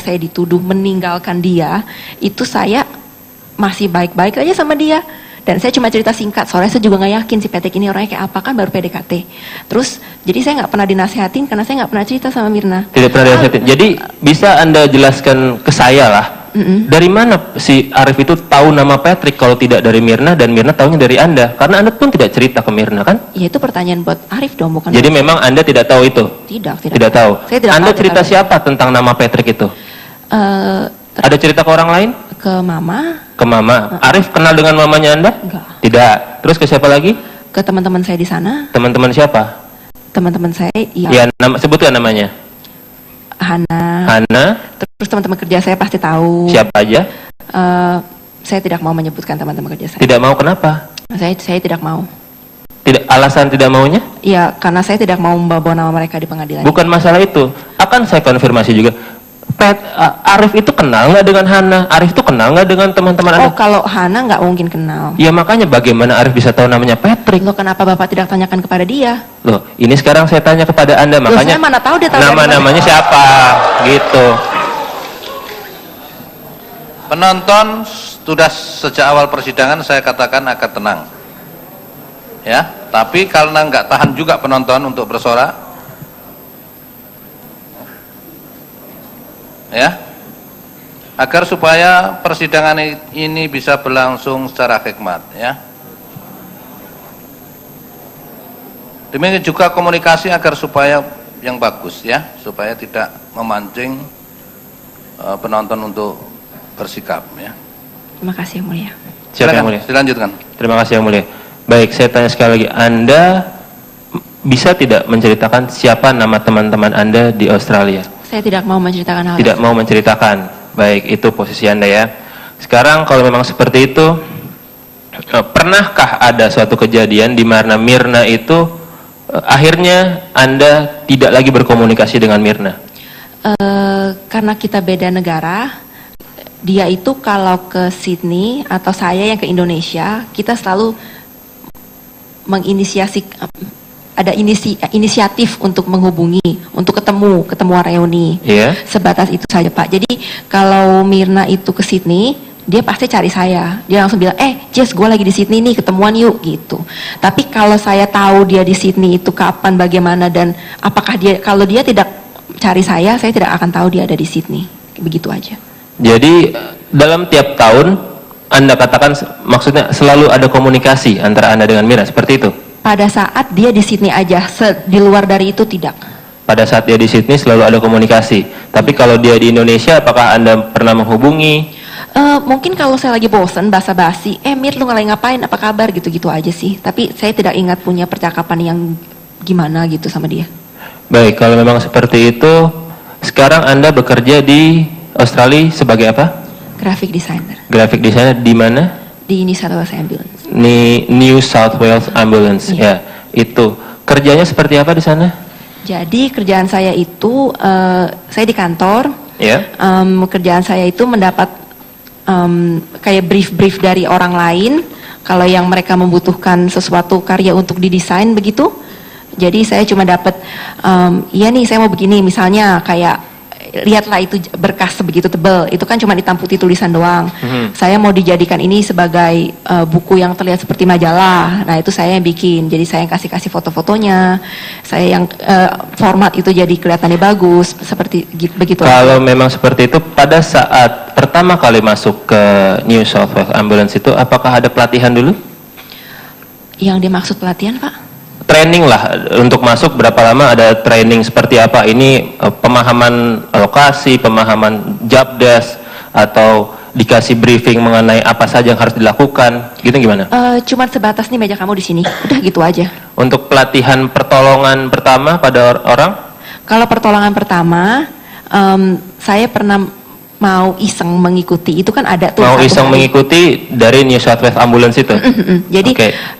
saya dituduh meninggalkan dia, itu saya masih baik-baik aja sama dia. Dan saya cuma cerita singkat, soalnya saya juga nggak yakin si Patrick ini orangnya kayak apa, kan baru PDKT. Terus, jadi saya nggak pernah dinasehatin karena saya nggak pernah cerita sama Mirna. Tidak pernah dinasehatin. Jadi bisa Anda jelaskan ke saya lah, dari mana si Arif itu tahu nama Patrick kalau tidak dari Mirna, dan Mirna tahunya dari Anda? Karena Anda pun tidak cerita ke Mirna, kan? Ya itu pertanyaan buat Arif dong, bukan? Jadi memang Anda tidak tahu itu? Tidak tahu. Saya tidak Anda tahu, cerita siapa tentang nama Patrick itu? Ada cerita ke orang lain? Ke mama. Ke mama. Arif kenal dengan mamanya Anda? Enggak. Tidak. Terus ke siapa lagi? Ke teman-teman saya di sana. Teman-teman siapa? Teman-teman saya, ya sebutkan namanya. Hana. Terus teman-teman kerja saya pasti tahu. Siapa aja? Saya tidak mau menyebutkan teman-teman kerja saya. Tidak mau, kenapa? Saya tidak mau. Alasan tidak maunya? Iya, karena saya tidak mau membawa nama mereka di pengadilan. Bukan masalah itu. Akan saya konfirmasi juga. Arif itu kenal nggak dengan Hana? Arif itu kenal nggak dengan teman-teman Anda? Oh, kalau Hana nggak mungkin kenal. Ya makanya bagaimana Arif bisa tahu namanya Patrick? Loh, kenapa Bapak tidak tanyakan kepada dia? Loh, ini sekarang saya tanya kepada Anda, makanya. Loh, saya mana tahu dia tahu nama-namanya siapa? Gitu. Penonton sudah sejak awal persidangan saya katakan akan tenang. Ya, tapi karena nggak tahan juga penonton untuk bersorak, ya, agar supaya persidangan ini bisa berlangsung secara hikmat, ya. Demikian juga komunikasi agar supaya yang bagus, ya, supaya tidak memancing penonton untuk bersikap, ya. Terima kasih yang mulia. Siapa yang mulia? Dilanjutkan. Terima kasih yang mulia. Baik, saya tanya sekali lagi, Anda bisa tidak menceritakan siapa nama teman-teman Anda di Australia? Saya tidak mau menceritakan hal Tidak mau menceritakan. Baik, itu posisi Anda ya. Sekarang kalau memang seperti itu, pernahkah ada suatu kejadian di mana Mirna itu akhirnya Anda tidak lagi berkomunikasi dengan Mirna? Karena kita beda negara, dia itu kalau ke Sydney atau saya yang ke Indonesia, kita selalu menginisiasi, ada inisiatif untuk menghubungi, untuk ketemu reuni. Yeah. Sebatas itu saja Pak. Jadi kalau Mirna itu ke Sydney, dia pasti cari saya. Dia langsung bilang, Jess, gue lagi di Sydney nih, ketemuan yuk gitu. Tapi kalau saya tahu dia di Sydney itu kapan, bagaimana, dan apakah kalau dia tidak cari saya tidak akan tahu dia ada di Sydney. Begitu aja. Jadi dalam tiap tahun Anda katakan maksudnya selalu ada komunikasi antara Anda dengan Mirna, seperti itu? Pada saat dia di Sydney aja, di luar dari itu tidak. Pada saat dia di Sydney selalu ada komunikasi. Tapi kalau dia di Indonesia, apakah Anda pernah menghubungi? Mungkin kalau saya lagi bosen basa-basi, Mir lu lagi ngapain, apa kabar, gitu-gitu aja sih. Tapi saya tidak ingat punya percakapan yang gimana gitu sama dia. Baik, kalau memang seperti itu, sekarang Anda bekerja di Australia sebagai apa? Graphic designer. Graphic designer di mana? Di New South Wales Ambulance. New South Wales Ambulance, ya. Itu kerjanya seperti apa di sana? Jadi kerjaan saya itu, saya di kantor. Ya. Kerjaan saya itu mendapat kayak brief dari orang lain. Kalau yang mereka membutuhkan sesuatu karya untuk didesain begitu. Jadi saya cuma dapat, iya nih saya mau begini, misalnya kayak lihatlah itu berkas sebegitu tebal, itu kan cuma hitam putih tulisan doang. Saya mau dijadikan ini sebagai buku yang terlihat seperti majalah. Nah itu saya yang bikin, jadi saya yang kasih foto-fotonya, saya yang format itu jadi kelihatannya bagus, seperti begitu. Kalau memang seperti itu, pada saat pertama kali masuk ke New South Wales Ambulance itu, apakah ada pelatihan dulu? Yang dimaksud pelatihan, Pak? Training lah, untuk masuk berapa lama, ada training seperti apa? Ini pemahaman lokasi, pemahaman job desk, atau dikasih briefing mengenai apa saja yang harus dilakukan, gitu gimana? Cuma sebatas nih meja kamu di sini, udah gitu aja. Untuk pelatihan pertolongan pertama pada orang? Kalau pertolongan pertama, saya pernah mau iseng mengikuti, itu kan ada tuh. Mau iseng mengikuti dari New South Wales Ambulance itu? Jadi,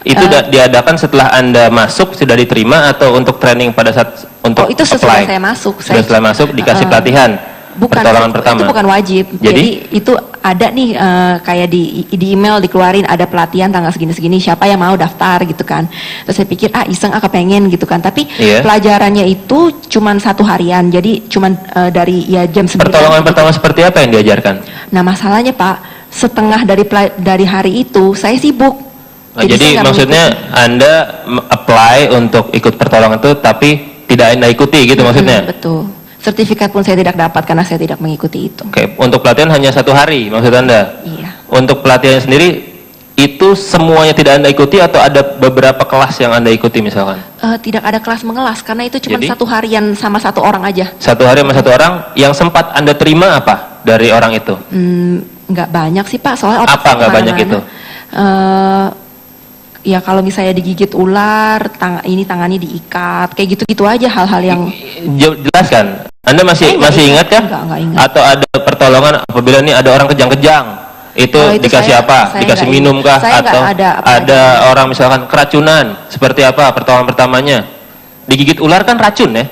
itu diadakan setelah Anda masuk, sudah diterima, atau untuk training pada saat untuk itu sesudah saya masuk. Setelah masuk dikasih pelatihan? pertolongan pertama. Itu bukan wajib. Jadi itu ada nih kayak di email dikeluarin ada pelatihan tanggal segini-segini, siapa yang mau daftar gitu kan. Terus saya pikir iseng kepengen gitu kan. Tapi pelajarannya itu cuman 1 harian. Jadi cuman dari jam 9. Pertolongan pertama seperti apa yang diajarkan? Nah, masalahnya Pak, setengah dari hari itu saya sibuk. Nah, jadi maksudnya Anda apply untuk ikut pertolongan itu tapi tidak Anda ikuti gitu maksudnya? Betul. Sertifikat pun saya tidak dapat karena saya tidak mengikuti itu. Oke, untuk pelatihan hanya 1 hari maksud Anda? Iya. Untuk pelatihan sendiri itu semuanya tidak Anda ikuti atau ada beberapa kelas yang Anda ikuti misalkan? Tidak ada kelas mengelas karena itu cuma 1 harian sama 1 orang aja. 1 hari sama 1 orang, yang sempat Anda terima apa dari orang itu? Nggak banyak sih Pak, soalnya apa nggak banyak itu? Ya kalau misalnya digigit ular, tangannya diikat, kayak gitu-gitu aja hal-hal yang. Jelaskan. Anda masih ingat kah? Enggak ingat. Atau ada pertolongan apabila ini ada orang kejang-kejang? Itu dikasih apa? Dikasih minum kah? Atau ada orang misalkan keracunan? Seperti apa pertolongan pertamanya? Digigit ular kan racun ya?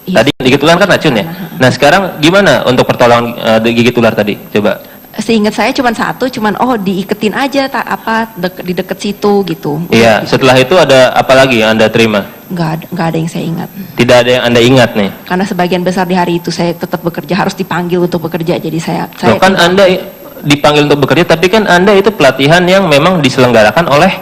Iya. Tadi digigit ular kan racun ya? Nah sekarang gimana untuk pertolongan digigit ular tadi? Coba. Seingat saya cuma 1, diiketin aja di deket situ gitu. Iya, setelah itu ada apa lagi yang Anda terima? Nggak ada yang saya ingat. Tidak ada yang Anda ingat nih? Karena sebagian besar di hari itu saya tetap bekerja, harus dipanggil untuk bekerja, jadi saya kan Anda dipanggil untuk bekerja, tapi kan Anda itu pelatihan yang memang diselenggarakan oleh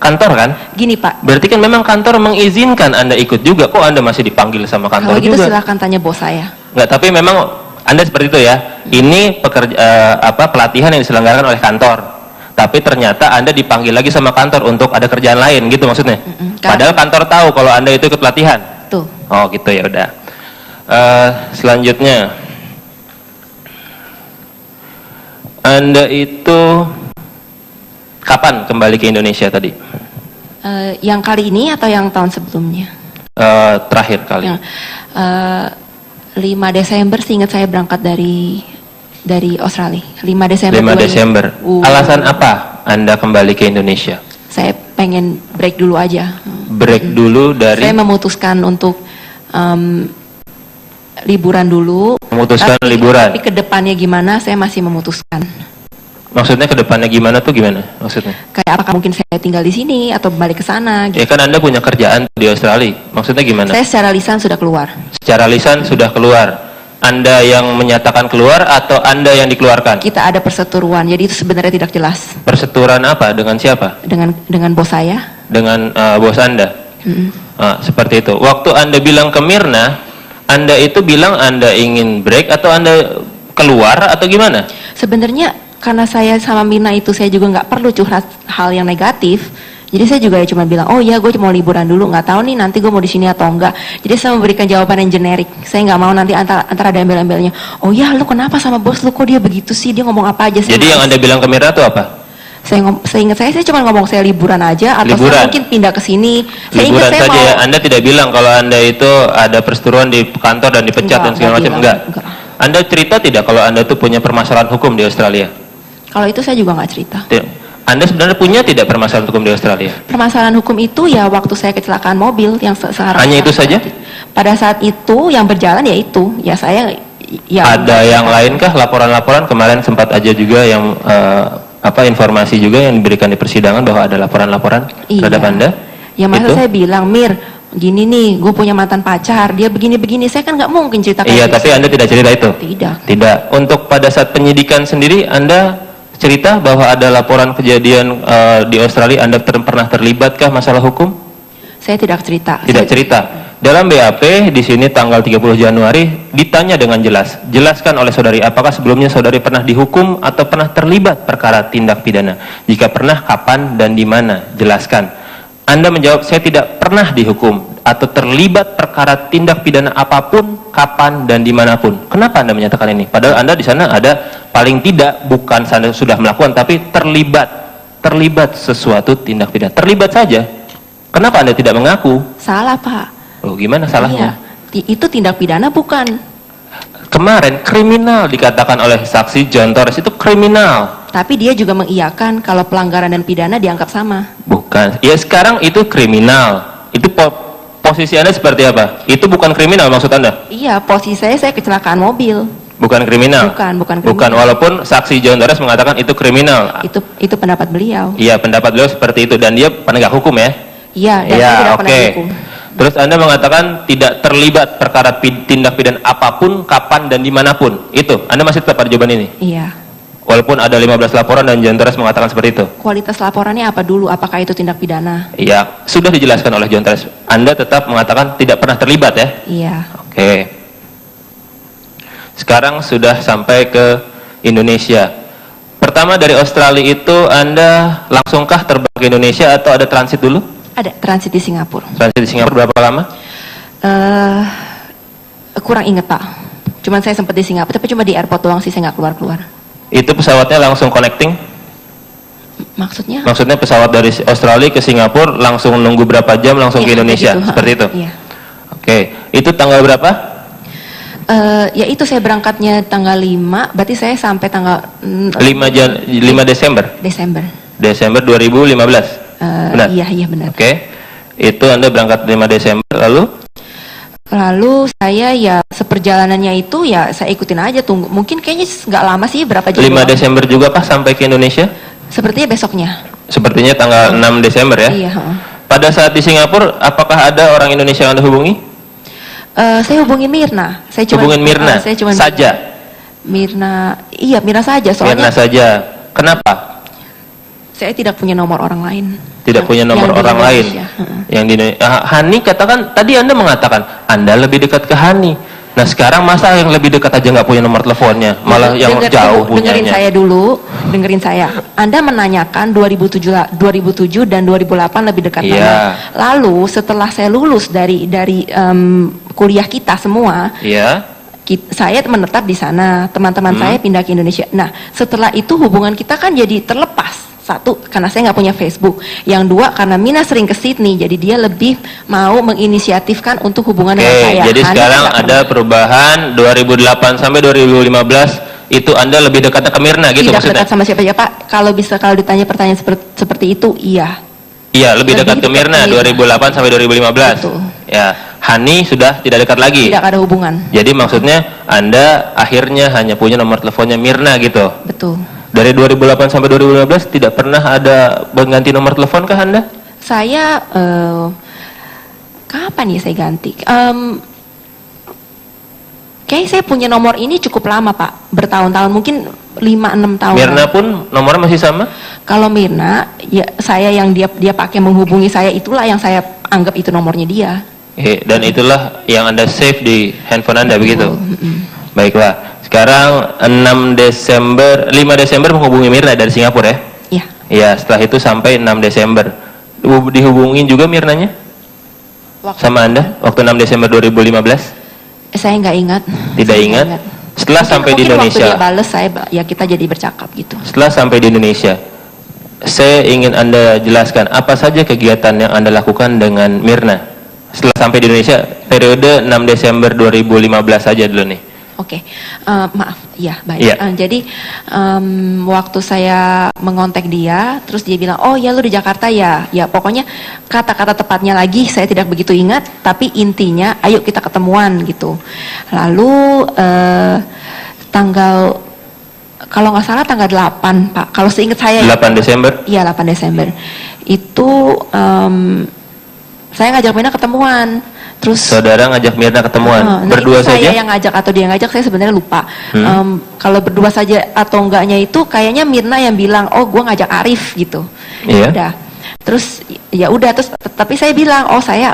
kantor kan? Gini Pak. Berarti kan memang kantor mengizinkan Anda ikut juga, kok Anda masih dipanggil sama kantor juga? Kalau gitu silahkan tanya bos saya. Nggak, tapi memang Anda seperti itu ya. Ini pelatihan yang diselenggarakan oleh kantor. Tapi ternyata Anda dipanggil lagi sama kantor untuk ada kerjaan lain gitu maksudnya. Padahal kantor tahu kalau Anda itu ikut pelatihan. Tuh. Oh, gitu ya udah. Selanjutnya Anda itu kapan kembali ke Indonesia tadi? Yang kali ini atau yang tahun sebelumnya? Terakhir kali. 5 Desember seingat saya berangkat dari Australia. 5 Desember. 5 Desember. Alasan apa Anda kembali ke Indonesia? Saya pengen break dulu aja. Break dulu dari? Saya memutuskan untuk liburan dulu. Memutuskan liburan. Tapi kedepannya gimana? Saya masih memutuskan. Maksudnya kedepannya gimana tuh gimana? Maksudnya? Kayak apakah mungkin saya tinggal di sini atau balik ke sana? Gitu. Ya kan Anda punya kerjaan di Australia. Maksudnya gimana? Saya secara lisan sudah keluar. Secara lisan sudah keluar. Anda yang menyatakan keluar atau Anda yang dikeluarkan? Kita ada perseteruan. Jadi itu sebenarnya tidak jelas. Perseteruan apa? Dengan siapa? Dengan bos saya. Dengan bos Anda. Seperti itu. Waktu Anda bilang ke Mirna, Anda itu bilang Anda ingin break atau Anda keluar atau gimana? Sebenarnya karena saya sama Mirna itu saya juga nggak perlu curhat hal yang negatif, jadi saya juga cuma bilang oh ya gue mau liburan dulu, nggak tahu nih nanti gue mau di sini atau enggak. Jadi saya memberikan jawaban yang generik, saya nggak mau nanti antara ada embel-embelnya oh ya lu kenapa sama bos lu kok dia begitu sih, dia ngomong apa aja. Jadi yang Anda bilang ke Mirna itu apa? Saya ingat saya cuma ngomong saya liburan aja atau saya mungkin pindah ke sini. Liburan saja ya, Anda tidak bilang kalau Anda itu ada perseteruan di kantor dan dipecat dan segala macam, enggak. Anda cerita tidak kalau Anda itu punya permasalahan hukum di Australia? Kalau itu saya juga nggak cerita. Anda sebenarnya punya tidak permasalahan hukum di Australia? Permasalahan hukum itu ya waktu saya kecelakaan mobil yang sekarang. Hanya itu saja? Pada saat itu yang berjalan ya itu, ya saya. Ya, ada yang lainkah laporan-laporan kemarin sempat aja juga yang informasi juga yang diberikan di persidangan bahwa ada laporan-laporan terhadap Anda? Ya masa saya bilang Mir, gini nih, gue punya mantan pacar, dia begini-begini, saya kan nggak mungkin cerita. Iya, tapi Anda tidak cerita itu? Tidak. Untuk pada saat penyidikan sendiri, Anda cerita bahwa ada laporan kejadian di Australia, Anda pernah terlibatkah masalah hukum? Saya tidak cerita. Tidak cerita. Dalam BAP di sini tanggal 30 Januari ditanya dengan jelas. Jelaskan oleh saudari, apakah sebelumnya saudari pernah dihukum atau pernah terlibat perkara tindak pidana? Jika pernah, kapan dan di mana? Jelaskan. Anda menjawab, saya tidak pernah dihukum atau terlibat perkara tindak pidana apapun, kapan dan dimanapun. Kenapa Anda menyatakan ini? Padahal Anda di sana ada paling tidak bukan sudah melakukan, tapi terlibat sesuatu tindak pidana. Terlibat saja. Kenapa Anda tidak mengaku? Salah Pak. Oh, gimana salahnya? Iya, itu tindak pidana bukan? Kemarin kriminal dikatakan oleh saksi John Torres, itu kriminal. Tapi dia juga mengiyakan kalau pelanggaran dan pidana dianggap sama. Bukan. Ya sekarang itu kriminal. Itu posisi Anda seperti apa? Itu bukan kriminal maksud Anda? Iya, posisi saya kecelakaan mobil. Bukan kriminal. Bukan Bukan, kriminal. walaupun saksi John Torres mengatakan itu kriminal. Itu pendapat beliau. Iya, pendapat beliau seperti itu dan dia penegak hukum ya. Iya, dan Iya, saya tidak oke. pernah dihukum. Terus Anda mengatakan tidak terlibat perkara tindak pidana apapun, kapan dan dimanapun. Itu, Anda masih tetap pada jawaban ini? Iya. Walaupun ada 15 laporan dan John Torres mengatakan seperti itu? Kualitas laporannya apa dulu? Apakah itu tindak pidana? Iya, sudah dijelaskan oleh John Torres. Anda tetap mengatakan tidak pernah terlibat ya? Iya. Oke. Sekarang sudah sampai ke Indonesia. Pertama dari Australia itu Anda langsungkah terbang ke Indonesia atau ada transit dulu? Ada transit di Singapura. Transit di Singapura berapa lama? Kurang inget Pak. Cuman saya sempat di Singapura, tapi cuma di airport doang sih, saya nggak keluar-keluar. Itu pesawatnya langsung connecting? Maksudnya? Maksudnya pesawat dari Australia ke Singapura langsung nunggu berapa jam langsung ke Iya, Indonesia? begitu. Seperti itu? Iya. Oke. Itu tanggal berapa? Ya itu saya berangkatnya tanggal 5, berarti saya sampai tanggal 5 Desember? Desember 2015? Benar? Iya benar. Oke. Itu Anda berangkat 5 Desember, Lalu saya ya seperjalanannya itu ya saya ikutin aja, tunggu. Mungkin kayaknya nggak lama sih, berapa jam 5 doang. Desember juga kah sampai ke Indonesia? Sepertinya besoknya. Sepertinya tanggal 6 Desember ya? Iya. Pada saat di Singapura, apakah ada orang Indonesia yang Anda hubungi? Saya hubungi Mirna. Hubungin Mirna saya cuma saja? Mirna, iya Mirna saja. Mirna Soalnya saja. Kenapa? saya tidak punya nomor orang lain. Tidak punya nomor Yang di orang lain. Indonesia. Yang di Hani katakan, tadi Anda mengatakan Anda lebih dekat ke Hani. Nah sekarang masa yang lebih dekat aja nggak punya nomor teleponnya, malah yang jauh Dengerin punyanya. saya dulu, dengerin saya. Anda menanyakan 2007 dan 2008 lebih dekat Iya. mana. Lalu setelah saya lulus dari kuliah kita semua, Iya. saya menetap di sana, teman-teman saya pindah ke Indonesia. Nah, setelah itu hubungan kita kan jadi terlepas. Satu, karena saya nggak punya Facebook. Yang dua, karena Mina sering ke Sydney, jadi dia lebih mau menginisiatifkan untuk hubungan dengan saya. Jadi Hani sekarang nggak ada pernah. perubahan 2008 sampai 2015 itu Anda lebih dekat ke Mirna gitu Tidak maksudnya? dekat sama siapa-siapa. Kalau ditanya pertanyaan seperti itu, iya. Iya, lebih dekat ke Mirna 2008 sampai 2015. Betul. Ya, Hani sudah tidak dekat lagi. Tidak ada hubungan. Jadi maksudnya Anda akhirnya hanya punya nomor teleponnya Mirna gitu. Betul. Dari 2008 sampai 2015 tidak pernah ada mengganti nomor telepon kah Anda? Saya kapan ya saya ganti? Kayaknya saya punya nomor ini cukup lama Pak, bertahun-tahun, mungkin 5-6 tahun. Mirna pun nomornya masih sama? Kalau Mirna, ya saya yang dia pakai menghubungi saya, itulah yang saya anggap itu nomornya dia. Dan itulah yang Anda save di handphone Anda begitu? Baiklah. Sekarang 5 Desember menghubungi Mirna dari Singapura ya? Iya. Iya, setelah itu sampai 6 Desember. Dihubungin juga Mirnanya? Sama Anda? Waktu 6 Desember 2015? Saya nggak ingat. Tidak Saya ingat? nggak Setelah sampai di Indonesia? Waktu dia bales, kita jadi bercakap gitu. Setelah sampai di Indonesia, saya ingin Anda jelaskan apa saja kegiatan yang Anda lakukan dengan Mirna. Setelah sampai di Indonesia, periode 6 Desember 2015 saja dulu nih. Oke, maaf, ya baik. Iya. Jadi waktu saya mengontak dia, terus dia bilang, oh ya lu di Jakarta ya, ya pokoknya kata-kata tepatnya lagi saya tidak begitu ingat, tapi intinya, ayo kita ketemuan gitu. Lalu tanggal, kalau nggak salah tanggal 8 Pak, kalau seingat saya. 8 Desember? Iya 8 Desember. Itu saya ngajak Mirna ketemuan. Terus Saudara ngajak Mirna ketemuan, berdua itu saya saja? yang ngajak atau dia yang ngajak, saya sebenarnya lupa. Kalau berdua saja atau enggaknya itu kayaknya Mirna yang bilang, oh gue ngajak Arif gitu. Iya. Udah. Terus ya udah, terus tapi saya bilang, oh saya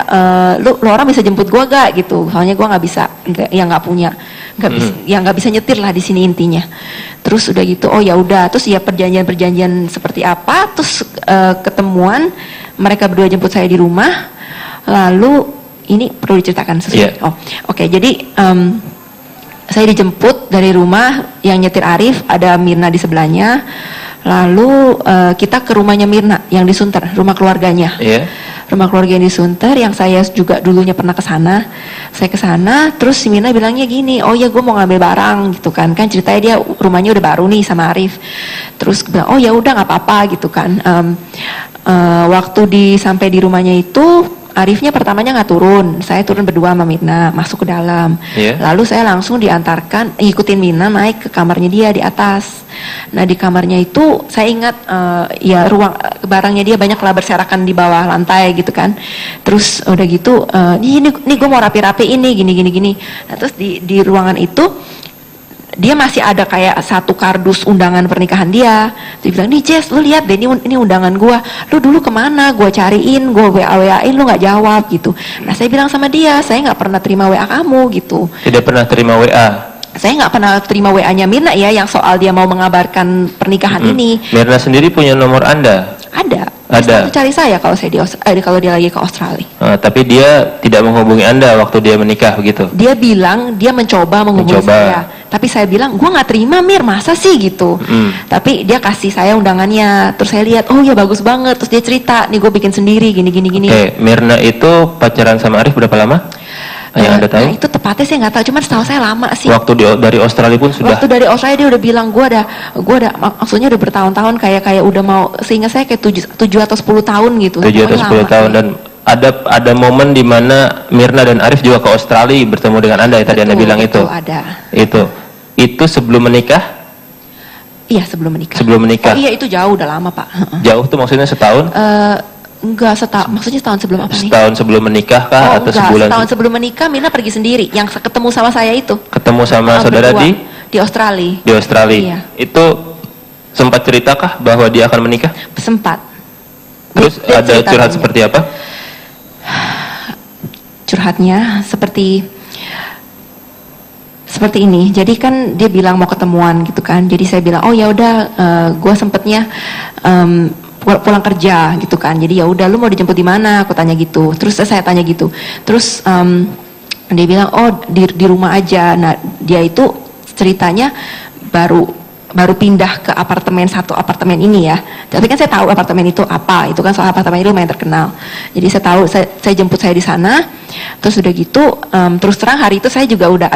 lu orang bisa jemput gue gak gitu. Soalnya gue nggak bisa, nggak punya, nggak bisa nyetir lah di sini intinya. Terus udah gitu, oh ya udah. Terus ya perjanjian seperti apa? Terus ketemuan, mereka berdua jemput saya di rumah. Lalu ini perlu diceritakan sesuatu. Yeah. Oh, oke. Jadi saya dijemput dari rumah, yang nyetir Arif, ada Mirna di sebelahnya. Lalu kita ke rumahnya Mirna yang di Sunter, rumah keluarganya. Iya. Rumah keluarga yang di Sunter, yang saya juga dulunya pernah ke sana. Saya ke sana, terus si Mirna bilangnya gini, oh ya gue mau ngambil barang gitu kan. Kan ceritanya dia rumahnya udah baru nih sama Arif. Terus bilang, oh ya udah nggak apa-apa gitu kan. Waktu sampai di rumahnya itu, Arifnya pertamanya nggak turun, saya turun berdua sama Mirna masuk ke dalam. Iya. Lalu saya langsung diantarkan, ikutin Mirna naik ke kamarnya dia di atas. Nah di kamarnya itu saya ingat ya ruang barangnya dia banyak lah berserakan di bawah lantai gitu kan. Terus udah gitu, ini gue mau rapi-rapi ini gini. Nah, terus di ruangan itu dia masih ada kayak satu kardus undangan pernikahan dia. Dia bilang, nih Jess, lu lihat deh ini undangan gua. Lu dulu kemana? Gua cariin, gua WA-WA-in, lu nggak jawab gitu. Nah saya bilang sama dia, saya nggak pernah terima WA kamu gitu. Tidak pernah terima WA. Saya nggak pernah terima WA-nya Mirna ya, yang soal dia mau mengabarkan pernikahan ini. Mirna sendiri punya nomor Anda? Ada. Ada. Dia cari saya kalau kalau dia lagi ke Australia. Tapi dia tidak menghubungi Anda waktu dia menikah begitu? Dia bilang dia mencoba menghubungi saya, tapi saya bilang gua nggak terima Mir, masa sih gitu. Tapi dia kasih saya undangannya, terus saya lihat, oh ya bagus banget, terus dia cerita, nih gue bikin sendiri gini. Oke, Mirna itu pacaran sama Arif berapa lama? Yang Anda tahu? Nah, itu tepatnya saya nggak tahu, cuman setahu saya lama sih. Waktu dari Australia pun sudah. Waktu dari Australia dia udah bilang gue ada maksudnya udah bertahun-tahun kayak udah mau, sehingga saya kayak 7 atau 10 tahun gitu. 7 atau 10 tahun dan ada momen di mana Mirna dan Arif juga ke Australia bertemu dengan Anda, tadi Anda bilang itu. Ada. Itu sebelum menikah? Iya, sebelum menikah. Sebelum menikah. Oh iya, itu jauh, udah lama, Pak. Jauh tuh maksudnya setahun? Enggak, maksudnya setahun sebelum apa nih? Setahun sebelum menikah kah atau enggak, sebulan? Setahun sebelum menikah Mirna pergi sendiri, yang ketemu sama saya itu. Ketemu sama saudara berdua, di Australia. Di Australia. Iya. Itu sempat ceritakah bahwa dia akan menikah? Sempat. Terus Dia ada curhat seperti apa? Curhatnya seperti ini. Jadi kan dia bilang mau ketemuan gitu kan. Jadi saya bilang, oh ya udah, gue sempetnya pulang kerja gitu kan. Jadi ya udah, lu mau dijemput di mana? Aku tanya gitu. Terus saya tanya gitu. Terus dia bilang, oh di rumah aja. Nah dia itu ceritanya baru pindah ke satu apartemen ini ya. Tapi kan saya tahu apartemen itu apa. Itu kan soal apartemen itu lumayan terkenal. Jadi saya tahu, saya jemput saya di sana. Terus udah gitu, terus terang hari itu saya juga udah,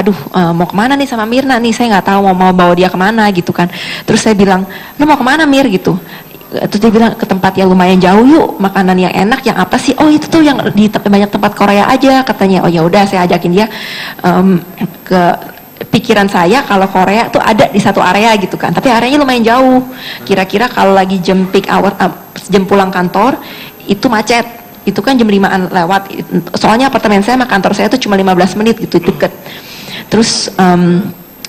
mau kemana nih sama Mirna nih? Saya nggak tahu mau bawa dia kemana gitu kan. Terus saya bilang, lu mau kemana Mir gitu? Terus dia bilang, ke tempat yang lumayan jauh yuk, makanan yang enak, yang apa sih? Oh itu tuh yang di banyak tempat Korea aja katanya. Oh ya udah, saya ajakin dia ke pikiran saya kalau Korea tuh ada di satu area gitu kan, tapi areanya lumayan jauh. Kira-kira kalau lagi jam peak hour, jam pulang kantor itu macet. Itu kan jam 5-an lewat. Soalnya apartemen saya sama kantor saya tuh cuma 15 menit gitu, deket. Terus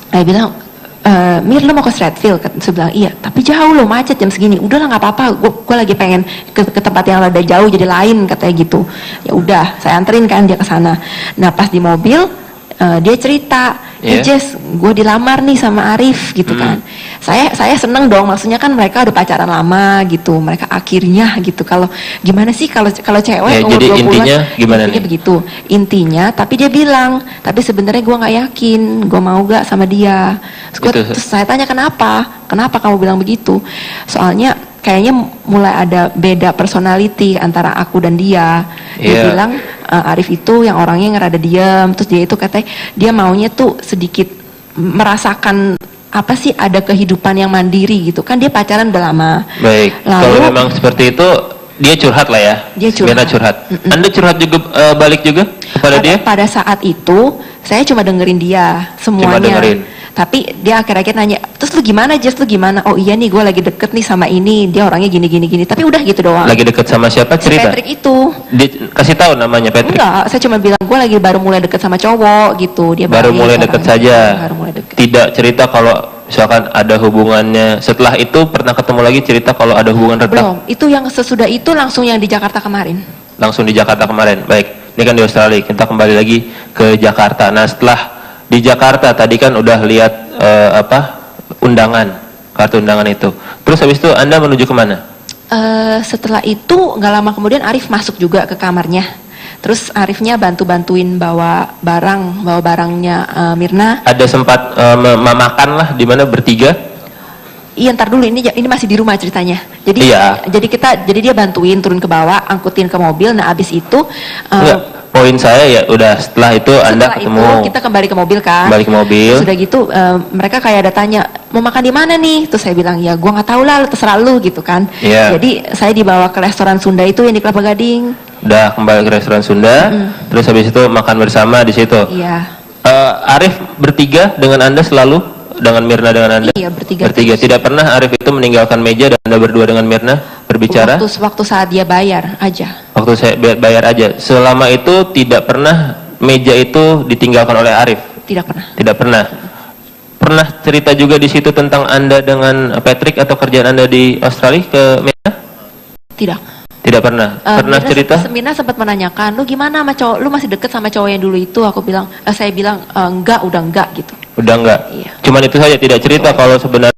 saya bilang, Mir, lo mau ke Strathfield? Saya bilang, iya, tapi jauh loh, macet jam segini. Udahlah nggak apa-apa, gue lagi pengen ke tempat yang rada jauh jadi lain katanya gitu. Ya udah, saya anterin kan dia ke sana. Nah pas di mobil dia cerita, Jess, gue dilamar nih sama Arif gitu kan. Saya seneng dong, maksudnya kan mereka udah pacaran lama gitu, mereka akhirnya gitu. Kalau gimana sih kalau cewek umur jadi 20-an, intinya gimana nih? Begitu intinya, tapi dia bilang, tapi sebenarnya gue nggak yakin gue mau gak sama dia. Terus saya tanya kenapa kamu bilang begitu? Soalnya kayaknya mulai ada beda personality antara aku dan dia. Dia bilang Arif itu yang orangnya ngerada diam, terus dia itu katanya dia maunya tuh sedikit merasakan apa sih, ada kehidupan yang mandiri gitu kan. Dia pacaran udah lama. Baik. Kalau memang seperti itu dia curhat lah ya. Dia curhat. Anda curhat juga balik juga kepada dia? Pada saat itu saya cuma dengerin dia semuanya. Cuma dengerin. Tapi dia akhir-akhir nanya, terus lu gimana Jess, lu gimana? Oh iya nih, gue lagi deket nih sama ini, dia orangnya gini. Tapi udah gitu doang. Lagi deket sama siapa? Cerita? Si Patrick itu. Dia kasih tahu namanya Patrick? Enggak, saya cuma bilang gue lagi baru mulai deket sama cowok gitu. Dia baru mulai deket saja. Baru mulai deket. Tidak cerita kalau misalkan ada hubungannya. Setelah itu pernah ketemu lagi cerita kalau ada hubungan retak? Belum, itu yang sesudah itu langsung yang di Jakarta kemarin. Langsung di Jakarta kemarin. Baik, ini kan di Australia. Kita kembali lagi ke Jakarta. Nah setelah di Jakarta tadi kan udah lihat kartu undangan itu. Terus habis itu Anda menuju kemana? Setelah itu nggak lama kemudian Arif masuk juga ke kamarnya. Terus Arifnya bantuin bawa barangnya Mirna. Ada sempat makan lah di mana bertiga? Iya, ntar dulu, ini masih di rumah ceritanya. Jadi jadi dia bantuin turun ke bawah, angkutin ke mobil. Nah abis itu poin saya ya udah setelah itu Anda ketemu. Itu kita kembali ke mobil kan. Kembali ke mobil. Sudah gitu mereka kayak ada tanya, mau makan di mana nih? Terus saya bilang, ya gua nggak tahu lah, terserah lu gitu kan. Yeah. Jadi saya dibawa ke restoran Sunda itu yang di Kelapa Gading. Udah kembali ke restoran Sunda, terus habis itu makan bersama di situ. Iya. Arif bertiga dengan Anda selalu, dengan Mirna dengan Anda? Iya, bertiga. Tidak pernah Arif itu meninggalkan meja dan Anda berdua dengan Mirna berbicara? Waktu saat dia bayar aja. Waktu saya bayar aja. Selama itu tidak pernah meja itu ditinggalkan oleh Arif? Tidak pernah. Tidak pernah. Pernah cerita juga di situ tentang Anda dengan Patrick atau kerjaan Anda di Australia ke Mirna? Tidak. Tidak pernah. Pernah cerita? Mirna sempat menanyakan, lu gimana sama cowok? Lu masih deket sama cowok yang dulu itu? Saya bilang enggak, udah enggak gitu. Udah enggak. Iya. Cuman itu saja, tidak cerita kalau sebenarnya